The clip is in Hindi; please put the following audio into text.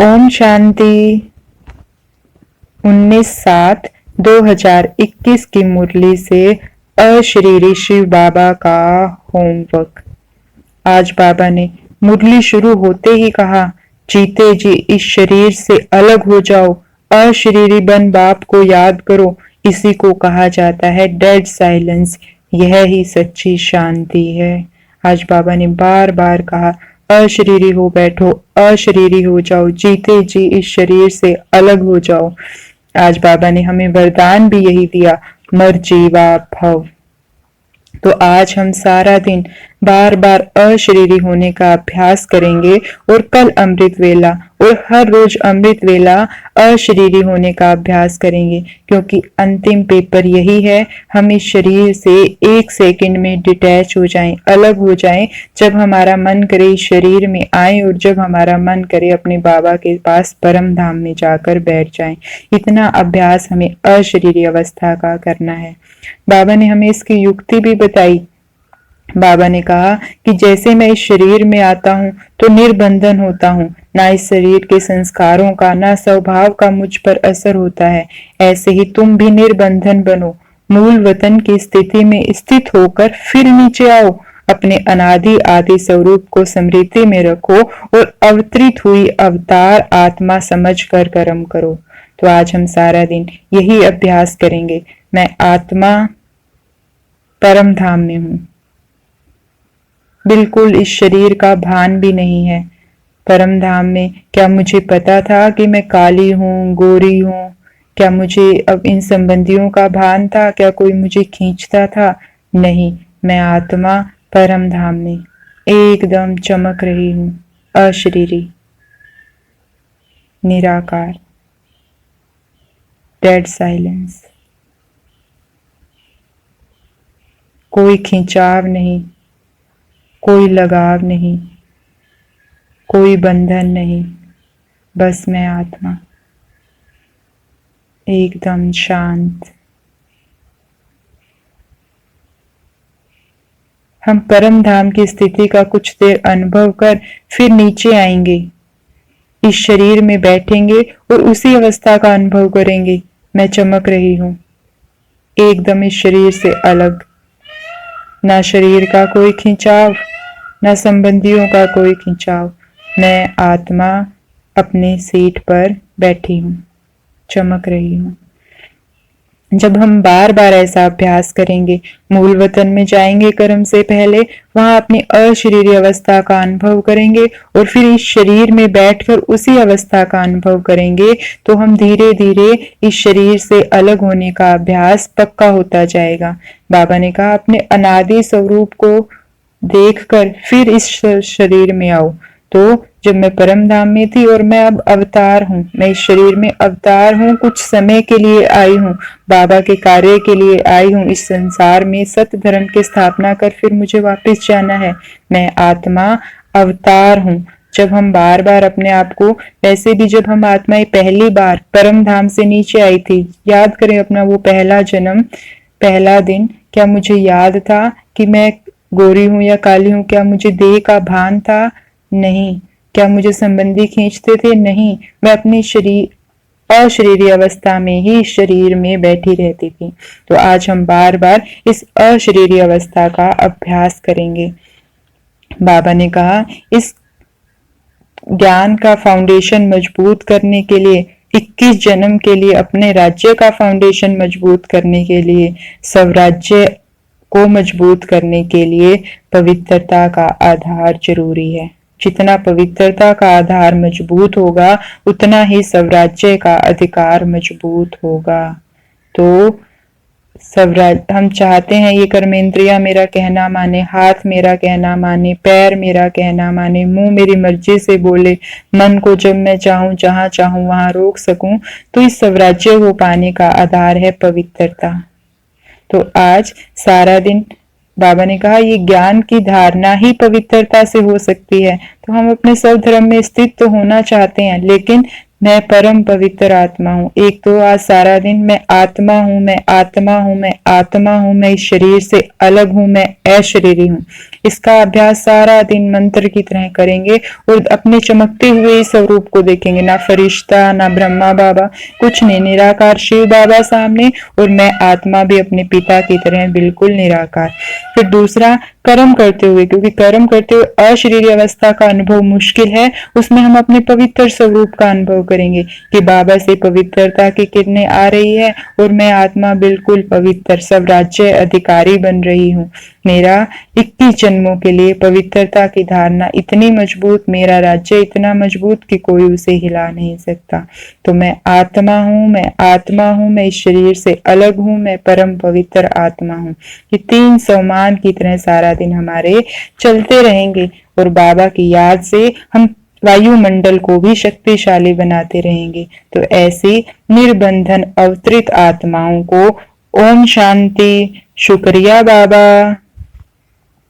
ओम शांति। 19/7/2021 की मुरली से अशरीरी शिव बाबा का होमवर्क। आज बाबा ने मुरली शुरू होते ही कहा, जीते जी इस शरीर से अलग हो जाओ, अशरीरी बन बाप को याद करो। इसी को कहा जाता है डेड साइलेंस। यह ही सच्ची शांति है। आज बाबा ने बार बार कहा, अशरीरी हो बैठो, अशरीरी हो जाओ, जीते जी इस शरीर से अलग हो जाओ। आज बाबा ने हमें वरदान भी यही दिया, मर जीवा भव। तो आज हम सारा दिन बार बार अशरीरी होने का अभ्यास करेंगे और कल अमृत वेला और हर रोज अमृत वेला अशरीरी होने का अभ्यास करेंगे, क्योंकि अंतिम पेपर यही है। हम इस शरीर से एक सेकंड में डिटैच हो जाएं, अलग हो जाएं, जब हमारा मन करे इस शरीर में आए और जब हमारा मन करे अपने बाबा के पास परम धाम में जाकर बैठ जाएं। इतना अभ्यास हमें अशरीरी अवस्था का करना है। बाबा ने हमें इसकी युक्ति भी बताई। बाबा ने कहा कि जैसे मैं इस शरीर में आता हूँ तो निर्बंधन होता हूँ, ना इस शरीर के संस्कारों का ना स्वभाव का मुझ पर असर होता है, ऐसे ही तुम भी निर्बंधन बनो। मूल वतन की स्थिति में स्थित होकर फिर नीचे आओ, अपने अनादि आदि स्वरूप को स्मृति में रखो और अवतरित हुई अवतार आत्मा समझकर कर्म करो। तो आज हम सारा दिन यही अभ्यास करेंगे। मैं आत्मा परम धाम में हूँ, बिल्कुल इस शरीर का भान भी नहीं है। परम धाम में क्या मुझे पता था कि मैं काली हूँ, गोरी हूँ? क्या मुझे अब इन संबंधियों का भान था? क्या कोई मुझे खींचता था? नहीं, मैं आत्मा परम धाम में एकदम चमक रही हूँ, अशरीरी, निराकार, डेड साइलेंस। कोई खिंचाव नहीं, कोई लगाव नहीं, कोई बंधन नहीं, बस मैं आत्मा, एकदम शांत। हम परम धाम की स्थिति का कुछ देर अनुभव कर फिर नीचे आएंगे, इस शरीर में बैठेंगे और उसी अवस्था का अनुभव करेंगे। मैं चमक रही हूं, एकदम इस शरीर से अलग, ना शरीर का कोई खिंचाव, ना संबंधियों का कोई खिंचाव। मैं आत्मा अपने सीट पर बैठी हूँ, चमक रही हूँ। जब हम बार बार ऐसा अभ्यास करेंगे, मूल वतन में जाएंगे कर्म से पहले, वहां अपनी अशरीरी अवस्था का अनुभव करेंगे और फिर इस शरीर में बैठकर उसी अवस्था का अनुभव करेंगे, तो हम धीरे धीरे इस शरीर से अलग होने का अभ्यास पक्का होता जाएगा। बाबा ने कहा, अपने अनादि स्वरूप को देखकर फिर इस शरीर में आओ। तो जब मैं परम धाम में थी और मैं अब अवतार हूँ, मैं इस शरीर में अवतार हूँ, कुछ समय के लिए आई हूँ, बाबा के कार्य के लिए आई हूँ। इस संसार में सत्य धर्म की स्थापना कर फिर मुझे वापस जाना है। मैं आत्मा अवतार हूँ। जब हम बार बार अपने आप को, वैसे भी जब हम आत्माएं पहली बार परम धाम से नीचे आई थी, याद करें अपना वो पहला जन्म, पहला दिन। क्या मुझे याद था कि मैं गोरी हूँ या काली हूँ? क्या मुझे देह का भान था? नहीं। क्या मुझे संबंधी खींचते थे? नहीं। मैं अपनी शरीर अशरीरी अवस्था में ही शरीर में बैठी रहती थी। तो आज हम बार बार इस अशरीरी अवस्था का अभ्यास करेंगे। बाबा ने कहा, इस ज्ञान का फाउंडेशन मजबूत करने के लिए, 21 जन्म के लिए अपने राज्य का फाउंडेशन मजबूत करने के लिए, स्वराज्य को मजबूत करने के लिए पवित्रता का आधार जरूरी है। जितना पवित्रता का आधार मजबूत होगा, उतना ही स्वराज्य का अधिकार मजबूत होगा। तो हम चाहते हैं ये कर्मेंद्रियां मेरा कहना माने, हाथ मेरा कहना माने, पैर मेरा कहना माने, मुंह मेरी मर्जी से बोले, मन को जब मैं चाहूं जहां चाहूं वहां रोक सकूं। तो इस स्वराज्य को पाने का आधार है पवित्रता। तो आज सारा दिन बाबा ने कहा, ये ज्ञान की धारणा ही पवित्रता से हो सकती है। तो हम अपने सर्वधर्म में स्थित तो होना चाहते हैं, लेकिन मैं परम पवित्र आत्मा हूँ। एक तो आज सारा दिन मैं आत्मा हूँ, मैं आत्मा हूँ, मैं आत्मा हूँ, मैं इस शरीर से अलग हूँ, मैं अशरीरी हूँ। इसका अभ्यास सारा दिन मंत्र की तरह करेंगे और अपने चमकते हुए स्वरूप को देखेंगे। ना फरिश्ता, ना ब्रह्मा बाबा, कुछ नहीं, निराकार शिव बाबा सामने, और मैं आत्मा भी अपने पिता की तरह बिल्कुल निराकार। फिर दूसरा, कर्म करते हुए, क्योंकि कर्म करते हुए अशरीरी अवस्था का अनुभव मुश्किल है, उसमें हम अपने पवित्र स्वरूप का अनुभव करेंगे कि बाबा से पवित्रता की किरणें आ रही है और मैं आत्मा बिल्कुल पवित्र, सब राज्य अधिकारी बन रही हूँ। मेरा 21 जन्मों के लिए पवित्रता की धारणा इतनी मजबूत, मेरा राज्य इतना मजबूत कि कोई उसे हिला नहीं सकता। तो मैं आत्मा हूँ, मैं आत्मा हूँ, मैं इस शरीर से अलग हूँ, मैं परम पवित्र आत्मा हूँ। ये 3 सम्मान की तरह सारा दिन हमारे चलते रहेंगे और बाबा की याद से हम वायुमंडल को भी शक्तिशाली बनाते रहेंगे। तो ऐसी निर्बंधन अवतरित आत्माओं को ओम शांति। शुक्रिया बाबा।